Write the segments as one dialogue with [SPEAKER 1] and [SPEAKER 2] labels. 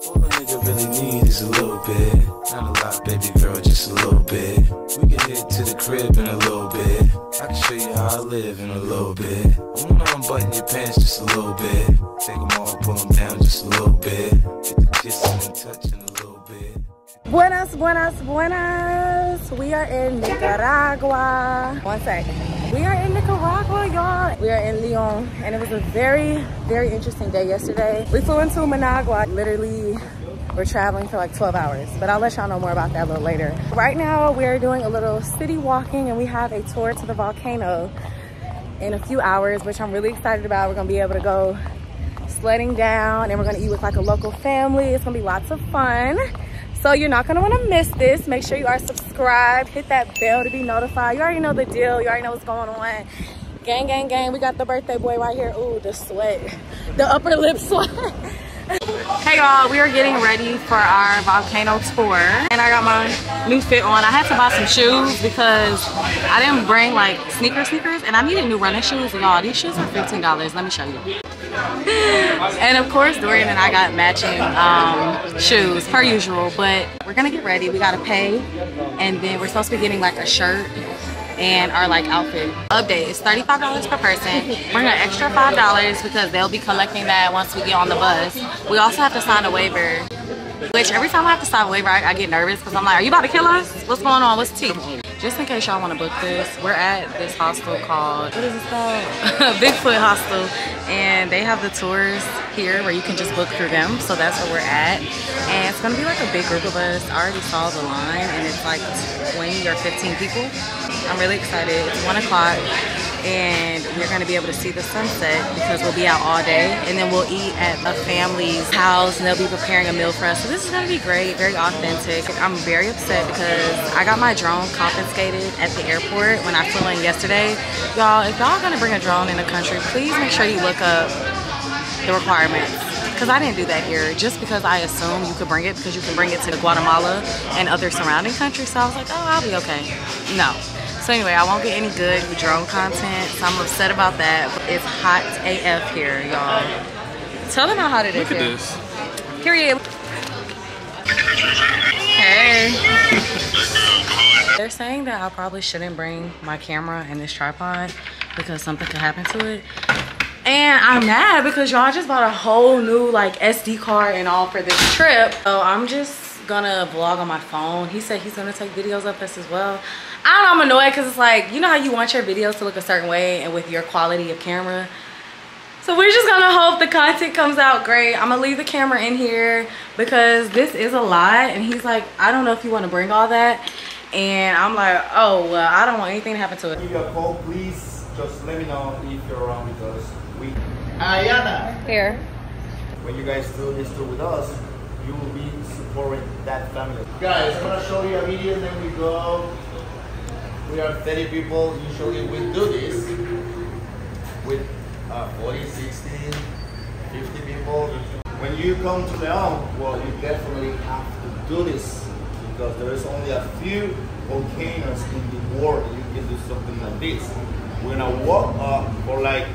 [SPEAKER 1] All a nigga really need is a little bit. Not a lot, baby girl, just a little bit. We can head to the crib in a little bit. I can show you how I live in a little bit. I wanna unbutton your pants just a little bit. Take them off, pull them down just a little bit. Get the kissing and touching a little bit.
[SPEAKER 2] Buenas, buenas, buenas. We are in Nicaragua. One sec. We are in Nicaragua, y'all. We are in León, and it was a very, very interesting day yesterday. We flew into Managua. Literally, we're traveling for like 12 hours, but I'll let y'all know more about that a little later. Right now, we're doing a little city walking, and we have a tour to the volcano in a few hours, which I'm really excited about. We're gonna be able to go sledding down, and we're gonna eat with like a local family. It's gonna be lots of fun. So you're not gonna wanna miss this. Make sure you are subscribed. Hit that bell to be notified. You already know the deal. You already know what's going on. Gang, gang, gang. We got the birthday boy right here. Ooh, the sweat. The upper lip sweat. Hey y'all, we are getting ready for our volcano tour. And I got my new fit on. I had to buy some shoes because I didn't bring like sneakers. And I needed new running shoes. And y'all, these shoes are $15. Let me show you. And of course Dorian and I got matching shoes per usual, but we're gonna get ready. We gotta pay, and then we're supposed to be getting like a shirt and our like outfit. Update, it's $35 per person. Bring an extra $5 because they'll be collecting that once we get on the bus. We also have to sign a waiver, which every time I have to sign a waiver I get nervous because I'm like, are you about to kill us? What's going on? What's tea? Just in case y'all want to book this, we're at this hostel called, what is it called? Bigfoot Hostel, and they have the tours here where you can just book through them, so that's where we're at. And it's gonna be like a big group of us. I already saw the line, and it's like 20 or 15 people. I'm really excited. It's 1 o'clock, and we're gonna be able to see the sunset because we'll be out all day, and then we'll eat at a family's house, and they'll be preparing a meal for us. So this is gonna be great, very authentic. I'm very upset because I got my drone confiscated at the airport when I flew in yesterday. Y'all, if y'all gonna bring a drone in a country, please make sure you look up the requirements. Because I didn't do that here, just because I assumed you could bring it because you can bring it to Guatemala and other surrounding countries. So I was like, oh, I'll be okay. No. So anyway, I won't get any good drone content, so I'm upset about that. It's hot AF here, y'all. Tell them how hot it is.
[SPEAKER 3] Look at this.
[SPEAKER 2] Period. Hey. They're saying that I probably shouldn't bring my camera and this tripod because something could happen to it. And I'm mad because y'all just bought a whole new like SD card and all for this trip. So I'm just gonna vlog on my phone. He said he's gonna take videos of us as well. I don't know, I'm annoyed because it's like, you know how you want your videos to look a certain way and with your quality of camera. So we're just gonna hope the content comes out great. I'm gonna leave the camera in here because this is a lot. And he's like, I don't know if you wanna bring all that. And I'm like, oh, well, I don't want anything to happen to it.
[SPEAKER 4] Give you a call, please. Just let me know if you're around with us. Ayana.
[SPEAKER 2] Here.
[SPEAKER 4] When you guys do this tour with us, you will be supporting that family. Guys, I'm gonna show you a video and then we go. We are 30 people. Usually we do this with 40, 60, 50 people. When you come to León, well, you definitely have to do this because there is only a few volcanoes in the world that you can do something like this. We're gonna walk up for like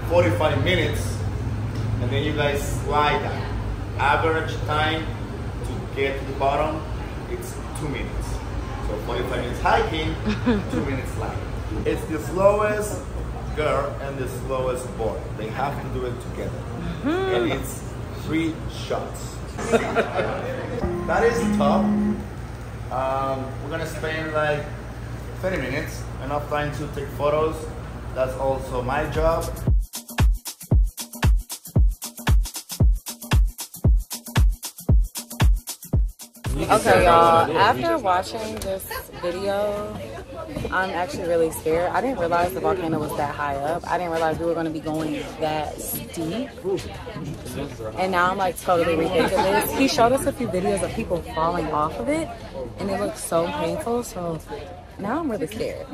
[SPEAKER 4] 45 minutes and then you guys slide down. Average time to get to the bottom, it's 2 minutes. So 45 minutes hiking, 2 minutes sliding. It's the slowest girl and the slowest boy. They have to do it together. And it's 3 shots. That is tough. We're gonna spend like 30 minutes, enough time to take photos. That's also my job.
[SPEAKER 2] Okay, y'all, after watching this video, I'm actually really scared. I didn't realize the volcano was that high up. I didn't realize we were going to be going that steep. And now I'm like totally rethinking this. He showed us a few videos of people falling off of it, and it looks so painful. So now I'm really scared.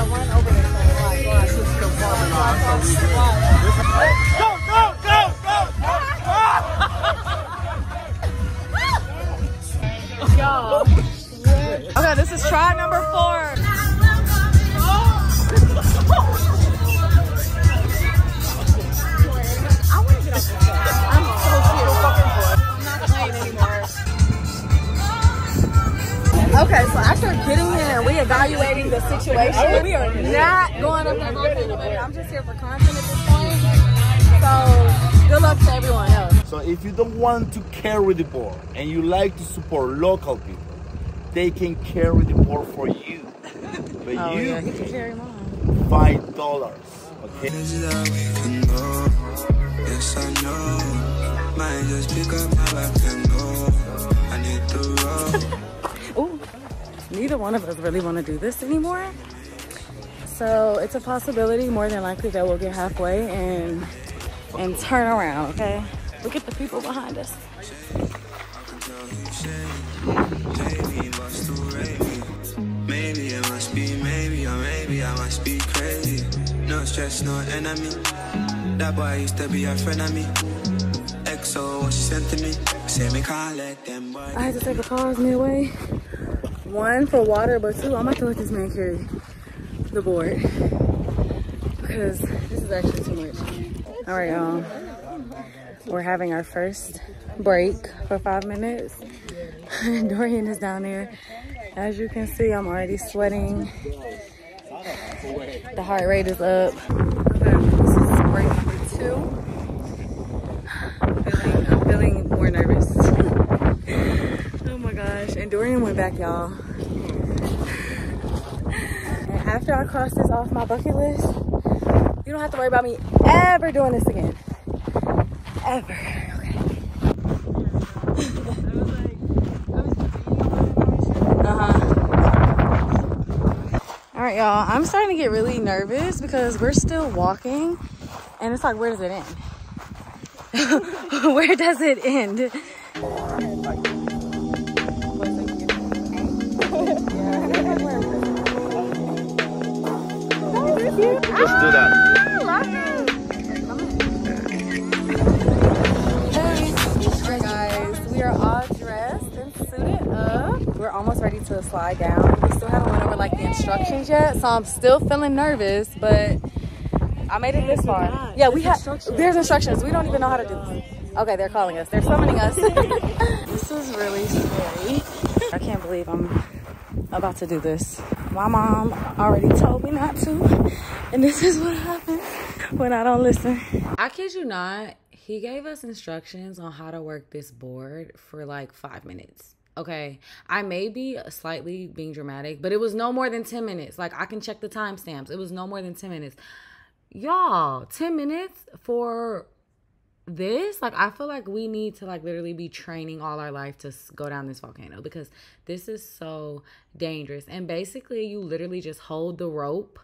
[SPEAKER 2] gotta run over this thing.
[SPEAKER 4] Go, go, go, go!
[SPEAKER 2] Y'all. Okay, this is try number 4. I want to get off this thing. I'm so serious. I'm not playing anymore. Okay, so after getting here and reevaluating the situation, we are not going up that volcano, baby. I'm just here for content at this point. So, good luck to everyone else.
[SPEAKER 4] So if you don't want to carry the board and you like to support local people, they can carry the board for you. But
[SPEAKER 2] Oh,
[SPEAKER 4] you
[SPEAKER 2] yeah, he can carry mine.
[SPEAKER 4] $5. Okay.
[SPEAKER 3] Yes, I know. Might just pick up my back and go. I need to roll.
[SPEAKER 2] Ooh, neither one of us really want to do this anymore. So it's a possibility, more than likely, that we'll get halfway and turn around, okay? Look at the people behind us.
[SPEAKER 3] Maybe it must be, maybe, or maybe I must be crazy. No stress, no enemy. That boy used to be a friend of me. XO, what she sent to me. Say me can't let them boy.
[SPEAKER 2] I had to take a pause midway. 1, for water, but 2, I'm about to let this man carry the board. Because this is actually too much. All right, y'all. We're having our first break for 5 minutes. Dorian is down there. As you can see, I'm already sweating. The heart rate is up. Okay, this is break number 2. I'm feeling more nervous. Oh my gosh. And Dorian went back, y'all. And after I cross this off my bucket list, you don't have to worry about me ever doing this again. Ever. Okay. All right, y'all. I'm starting to get really nervous because we're still walking, and it's like, where does it end? Where does it end?
[SPEAKER 4] Just do that.
[SPEAKER 2] Alright guys, we are all dressed and suited up. We're almost ready to slide down. We still haven't went over like the instructions yet, so I'm still feeling nervous, but I made it this far. Yeah, there's instructions. We don't even know how to do this. Okay, they're calling us. They're summoning us. This is really scary. I can't believe I'm about to do this. My mom already told me not to, and this is what happens when I don't listen. I kid you not, he gave us instructions on how to work this board for like 5 minutes. Okay, I may be slightly being dramatic, but it was no more than 10 minutes. Like, I can check the timestamps. It was no more than 10 minutes. Y'all, 10 minutes for this? Like, I feel like we need to like literally be training all our life to go down this volcano, because this is so dangerous. And basically, you literally just hold the rope,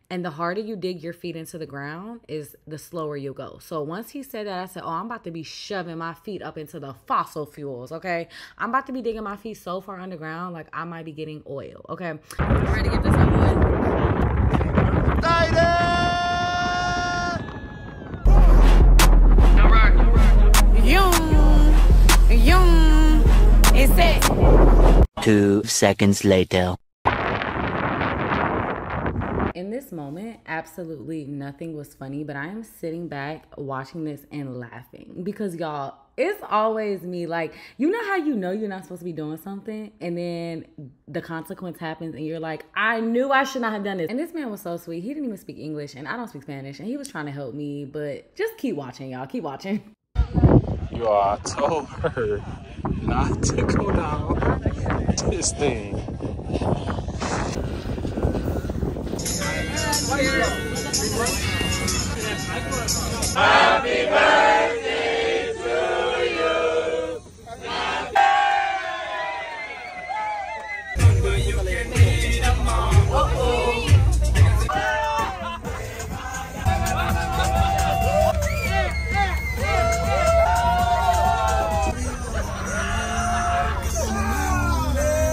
[SPEAKER 2] and the harder you dig your feet into the ground is the slower you go. So once he said that, I said, oh, I'm about to be shoving my feet up into the fossil fuels, okay? I'm about to be digging my feet so far underground, like I might be getting oil, okay? I'm ready to get this over with. It's it.
[SPEAKER 5] 2 seconds later.
[SPEAKER 2] In this moment, absolutely nothing was funny, but I am sitting back watching this and laughing because, y'all, it's always me. Like, you know how you know you're not supposed to be doing something, and then the consequence happens and you're like, I knew I should not have done this. And this man was so sweet. He didn't even speak English, and I don't speak Spanish, and he was trying to help me, but just keep watching, y'all. Keep watching.
[SPEAKER 6] You are told her not to go down this thing.
[SPEAKER 1] Happy birthday to you.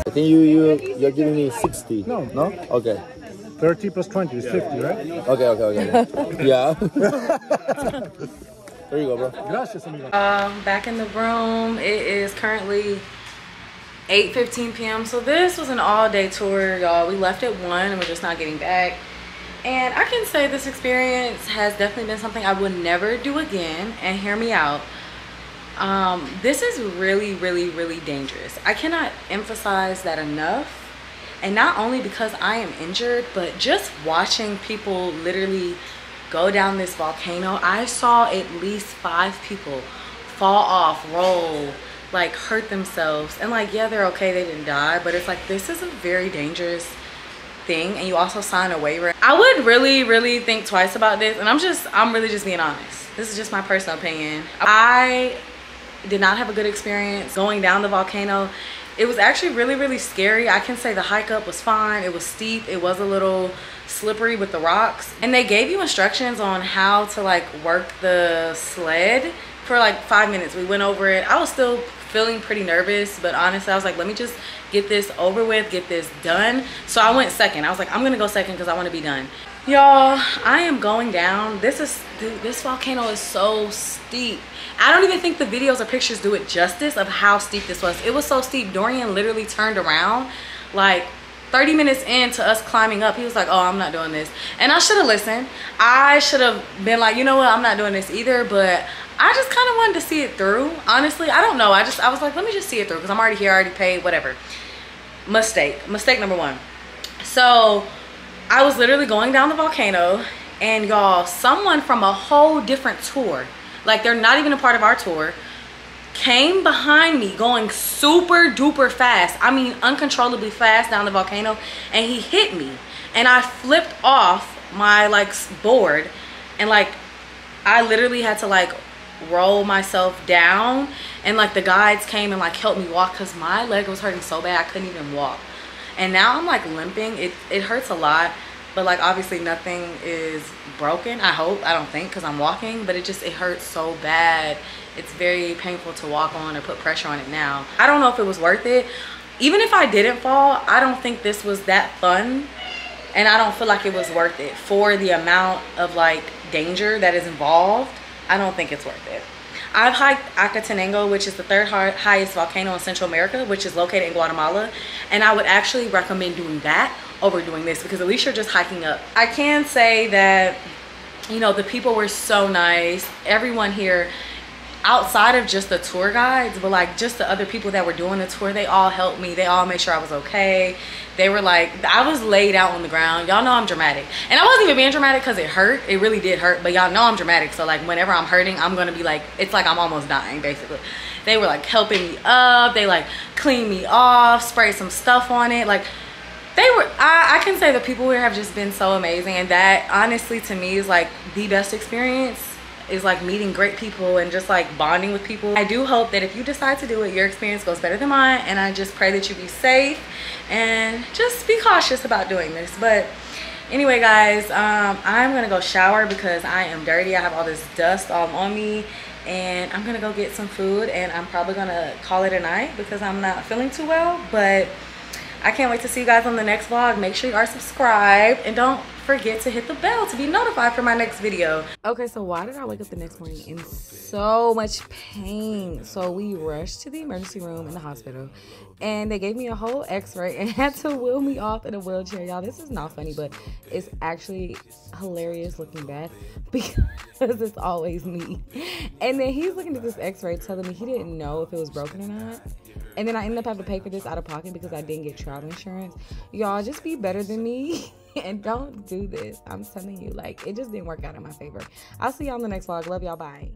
[SPEAKER 4] I think you're giving me 60. No. Okay.
[SPEAKER 6] 30 plus 20 is 50, right?
[SPEAKER 4] Okay. Yeah. There you go, bro.
[SPEAKER 6] Gracias, amigo.
[SPEAKER 2] Back in the room. It is currently 8:15 p.m. So this was an all-day tour, y'all. We left at 1 and we're just not getting back. And I can say this experience has definitely been something I would never do again. And hear me out. This is really, really, really dangerous. I cannot emphasize that enough. And not only because I am injured, but just watching people literally go down this volcano. I saw at least 5 people fall off, roll, like hurt themselves. And like, yeah, they're okay, they didn't die, but it's like, this is a very dangerous thing. And you also sign a waiver. I would really, really think twice about this. And I'm really just being honest. This is just my personal opinion. I did not have a good experience going down the volcano. It was actually really, really scary. I can say the hike up was fine. It was steep. It was a little slippery with the rocks. And they gave you instructions on how to like work the sled for like 5 minutes. We went over it. I was still feeling pretty nervous, but honestly, I was like, let me just get this over with, get this done. So I went second. I was like, I'm gonna go second because I want to be done. Y'all, I am going down. This volcano is so steep. I don't even think the videos or pictures do it justice of how steep this was. It was so steep. Dorian literally turned around like 30 minutes into us climbing up. He was like, oh, I'm not doing this. And I should have listened. I should have been like, you know what, I'm not doing this either. But I just kind of wanted to see it through. Honestly, I don't know. I was like, let me just see it through because I'm already here, I already paid, whatever. Mistake number 1. So I was literally going down the volcano, and y'all, someone from a whole different tour, like they're not even a part of our tour, came behind me going super duper fast. I mean, uncontrollably fast down the volcano, and he hit me. And I flipped off my like board, and like I literally had to like roll myself down, and like the guides came and like helped me walk because my leg was hurting so bad I couldn't even walk. And now I'm like limping. It hurts a lot, but like obviously nothing is broken. I hope. I don't think, because I'm walking, but it hurts so bad. It's very painful to walk on or put pressure on it now. I don't know if it was worth it. Even if I didn't fall, I don't think this was that fun, and I don't feel like it was worth it for the amount of like danger that is involved. I don't think it's worth it. I've hiked Acatenango, which is the 3rd highest volcano in Central America, which is located in Guatemala. And I would actually recommend doing that over doing this, because at least you're just hiking up. I can say that, you know, the people were so nice. Everyone here, outside of just the tour guides, but like just the other people that were doing the tour, they all helped me. They all made sure I was okay. They were like, I was laid out on the ground. Y'all know I'm dramatic. And I wasn't even being dramatic because it hurt. It really did hurt. But y'all know I'm dramatic. So like whenever I'm hurting, I'm going to be like, it's like I'm almost dying basically. They were like helping me up. They like cleaned me off, sprayed some stuff on it. Like they were, I can say the people here have just been so amazing. And that honestly to me is like the best experience, is like meeting great people and just like bonding with people. I do hope that if you decide to do it, your experience goes better than mine, and I just pray that you be safe and just be cautious about doing this. But anyway guys, I'm gonna go shower because I am dirty. I have all this dust all on me, and I'm gonna go get some food, and I'm probably gonna call it a night because I'm not feeling too well. But I can't wait to see you guys on the next vlog. Make sure you are subscribed, and don't forget to hit the bell to be notified for my next video. Okay, so why did I wake up the next morning in so much pain? So we rushed to the emergency room in the hospital, and they gave me a whole x-ray and had to wheel me off in a wheelchair. Y'all, this is not funny, but it's actually hilarious looking back because it's always me. And then he's looking at this x-ray telling me he didn't know if it was broken or not. And then I ended up having to pay for this out of pocket because I didn't get travel insurance. Y'all, just be better than me and don't do this. I'm telling you, like, it just didn't work out in my favor. I'll see y'all in the next vlog. Love y'all. Bye.